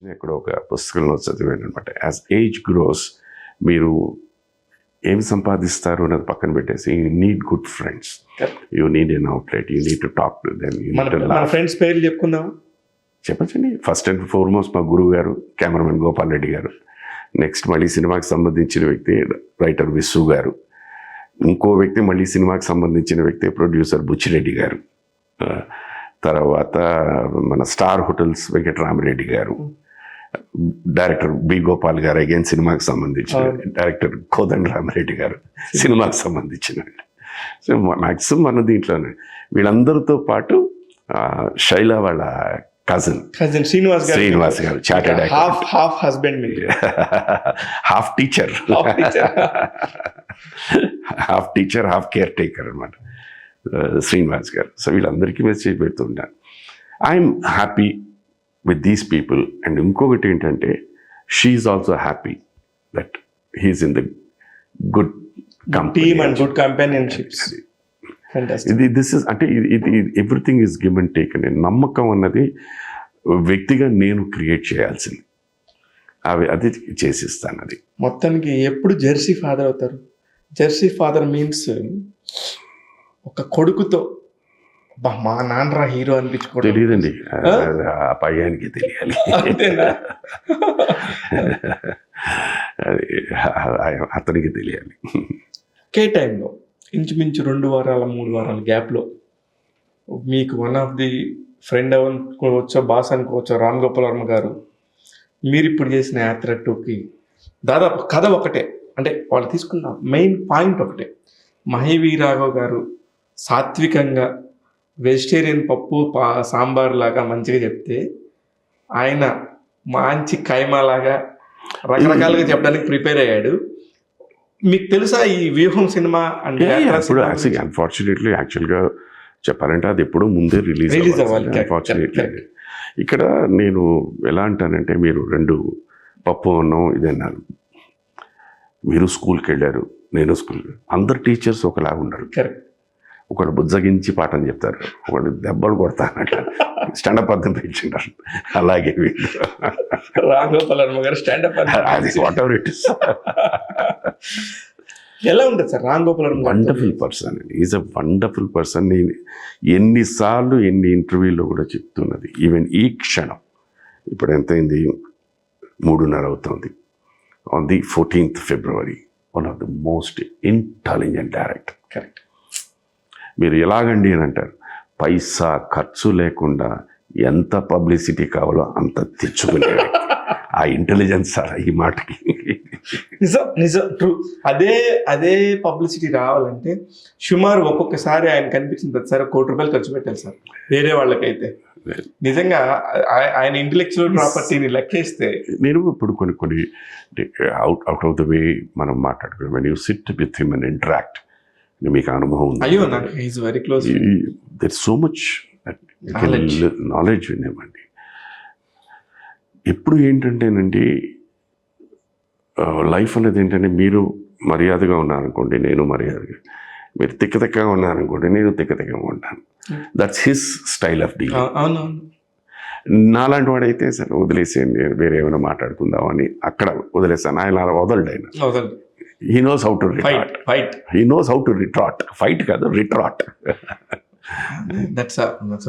ఎక్కడో ఒక పుస్తకంలో చదివాను అనమాట. యాజ్ ఏజ్ గ్రోస్ మీరు ఏమి సంపాదిస్తారు అన్నది పక్కన పెట్టేసి you need good friends, you need an outlet, you need to talk to them. మన ఫ్రెండ్స్ పేర్లు చెప్పుకుందాం చెప్పచ్చండి. ఫస్ట్ అండ్ ఫార్మోస్ట్ మా గురువు గారు కెమెరామెన్ గోపాల్ రెడ్డి గారు. నెక్స్ట్ మళ్ళీ సినిమాకి సంబంధించిన వ్యక్తి రైటర్ విసు గారు. ఇంకో వ్యక్తి మళ్ళీ సినిమాకి సంబంధించిన వ్యక్తి ప్రొడ్యూసర్ బుచ్చిరెడ్డి గారు. తర్వాత మన స్టార్ హోటల్స్ వెంకటరామరెడ్డి గారు. డైరెక్టర్ బి గోపాల్ గారు అగైన్ సినిమాకి సంబంధించిన, డైరెక్టర్ కోదండ రామరెడ్డి గారు సినిమాకి సంబంధించిన. సో మ్యాక్సిమం మన దీంట్లోనే వీళ్ళందరితో పాటు శైల వాళ్ళ cousin Srinivas garu chartered half husband half teacher half caretaker అనమాట శ్రీనివాస్ గారు. సో వీళ్ళందరికీ మెసేజ్ పెడుతుంటాను. I'm happy with these people. And ఇంకొకటి ఏంటంటే she's also happy that he's in the good team and good companionships. ఇది దిస్ ఇస్ అంటే ఇది everything is give and take అండి. నమ్మకం అన్నది వ్యక్తిగా నేను క్రియేట్ చేయాల్సింది, అది చేసిస్తాను. అది మొత్తానికి ఎప్పుడు జెర్సీ ఫాదర్ అవుతారు? జెర్సీ ఫాదర్ మీన్స్ ఒక కొడుకుతో మా నాన్నరా హీరో అనిపించుకోవడం తెలియదండి, ఆ పయ్యానికి తెలియాలి, అతనికి తెలియాలి. ఒకే టైంలో ఇంచుమించు 2 వారాల 3 వారాల గ్యాప్లో మీకు వన్ ఆఫ్ ది ఫ్రెండ్ అనుకోవచ్చో బాస్ అనుకోవచ్చో రామ్ గోపాల్ వర్మ గారు మీరు ఇప్పుడు చేసిన యాత్ర 2కి దాదాపు కథ ఒకటే, అంటే వాళ్ళు తీసుకున్న మెయిన్ పాయింట్ ఒకటే. మహేవి రాఘవ్ గారు సాత్వికంగా వెజిటేరియన్ పప్పు సాంబార్ లాగా మంచిగా చెప్తే, ఆయన మంచి కైమాలాగా రకరకాలుగా చెప్పడానికి ప్రిపేర్ అయ్యాడు. మీకు తెలుసా ఈ వ్యూహం సినిమా అంటే? అన్ఫార్చునేట్లీ యాక్చువల్గా చెప్పాలంటే అది ఎప్పుడూ ముందే రిలీజ్ అవ్వాలి. అన్ఫార్చునేట్లీ ఇక్కడ నేను ఎలా అంటానంటే, మీరు 2 పప్పు అన్నం ఇదన్నాను, మీరు స్కూల్కి వెళ్ళారు, నేను స్కూల్, అందరు టీచర్స్ ఒకలాగా ఉండరు. ఒకడు బుజ్జగించి పాఠం చెప్తారు, ఒకడు దెబ్బలు కొడతానంట, స్టాండప్ అర్థం పెంచుంటారు. అలాగే రామ్ గోపాల్ వర్మ గారు స్టాండప్ అది వాట్ ఎవర్ ఇట్ ఇస్. ఎలా ఉంటుంది sir Ram Gopal Varma? Wonderful person అండి, ఈజ్ అ వండర్ఫుల్ పర్సన్. నేను ఎన్నిసార్లు ఎన్ని ఇంటర్వ్యూలో కూడా చెప్తున్నది. ఈవెన్ ఈ క్షణం ఇప్పుడు ఎంతైంది, 3:30 అవుతుంది. On the 14th February, one of the most intelligent director. Correct. మీరు ఎలాగండి అని అంటారు, పైసా ఖర్చు లేకుండా ఎంత పబ్లిసిటీ కావాలో అంత తెచ్చుకునేది. ఆ ఇంటెలిజెన్స్ సార్ ఈ మాటకి. నిజం ట్రూ. అదే పబ్లిసిటీ రావాలంటే సుమారు ఒక్కొక్కసారి ఆయన కనిపించిన ప్రతిసారి ₹1,00,00,000 ఖర్చు పెట్టాలి సార్. వేరే వాళ్ళకైతే నిజంగా ఆయన ఇంటెలెక్చువల్ ప్రాపర్టీని లెక్కేస్తే. నేను ఇప్పుడు కొన్ని అవుట్ ఆఫ్ ద వే మనం మాట్లాడుకున్నాం. When you sit with him and interact, మీకు అనుభవం ఉంది. అయ్యో నాకు is very close. There so much knowledge విన్నామండి. ఎప్పుడు ఏంటంటేనండి, లైఫ్ అనేది ఏంటంటే, మీరు మర్యాదగా ఉన్నారనుకోండి, నేను మర్యాదగా, మీరు తిక్కగా ఉన్నారనుకోండి, నేను తిక్కగా ఉంటాను. That's his style of dealing. నాలాంటి వాడైతే సరే వదిలేసేయండి, వేరే ఏమైనా మాట్లాడుకుందాం అని అక్కడ వదిలేస్తాను. ఆయన వదలడు. ఆయన he knows how to retort. He knows how to retort. Fight కాదు, retort. That's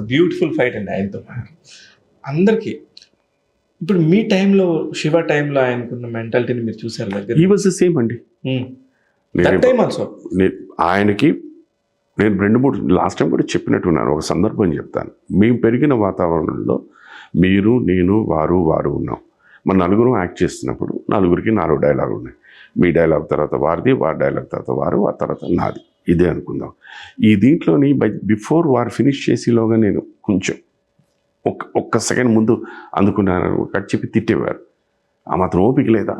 a beautiful fight అండి ఆయనతో. అందరికీ ఇప్పుడు మీ టైంలో, శివ టైంలో ఆయనకున్న మెంటాలిటీని మీరు చూసారు దగ్గర. He was the same అండి. That time also ఆయనకి నేను 2-3 లాస్ట్ టైం కూడా చెప్పినట్టున్నాను. ఒక సందర్భం చెప్తాను. మేము పెరిగిన వాతావరణంలో మీరు, నేను, వారు ఉన్నాం. మన నలుగురు యాక్ట్ చేస్తున్నప్పుడు నలుగురికి 4 డైలాగులు ఉన్నాయి. మీ డైలాగ్ తర్వాత వారిది, వారి డైలాగ్ తర్వాత వారు, ఆ తర్వాత నాది, ఇదే అనుకుందాం. ఈ దీంట్లోని బిఫోర్ వారు ఫినిష్ చేసేలోగా నేను కొంచెం ఒక్క సెకండ్ ముందు అందుకున్నాను. కట్ చెప్పి తిట్టేవారు, ఆ మాత్రం ఓపిక లేదా,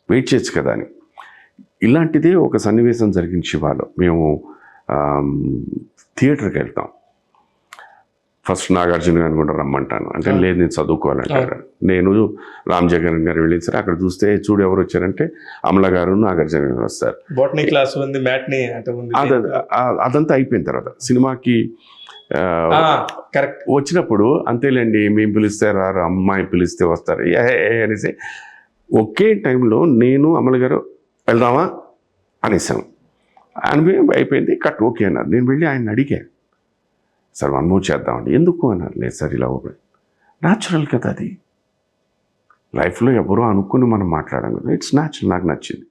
వెయిట్ చేయొచ్చు కదా అని. ఇలాంటిదే ఒక సన్నివేశం జరిగిన శివాలో. మేము థియేటర్కి వెళ్తాం. ఫస్ట్ నాగార్జున గారిని కూడా రమ్మంటాను. అంటే లేదు నేను చదువుకోవాలంటారు. నేను రామ్ జగన్ గారు వెళ్ళిన సరే అక్కడ చూస్తే చూడు ఎవరు వచ్చారంటే అమల గారు, నాగార్జున గారు వస్తారు. బోటనీ క్లాస్ ఉంది, మ్యాట్నీ అదంతా అయిపోయిన తర్వాత సినిమాకి కరెక్ట్. వచ్చినప్పుడు అంతేలేండి మేము పిలిస్తే రారు, అమ్మాయి పిలిస్తే వస్తారు అనేసి ఒకే టైంలో నేను అమల గారు వెళ్దామా అనేసాం. అనుభవం అయిపోయింది, కట్ ఓకే అన్నారు. నేను వెళ్ళి ఆయన అడిగాను, సార్ వన్ మోర్ చేద్దామండి. ఎందుకు అన్నారు. లేదు సార్ ఇలా న్యాచురల్ కదా, అది లైఫ్లో ఎవరో అనుకుని మనం మాట్లాడాం కదా, ఇట్స్ న్యాచురల్, నాకు నచ్చింది.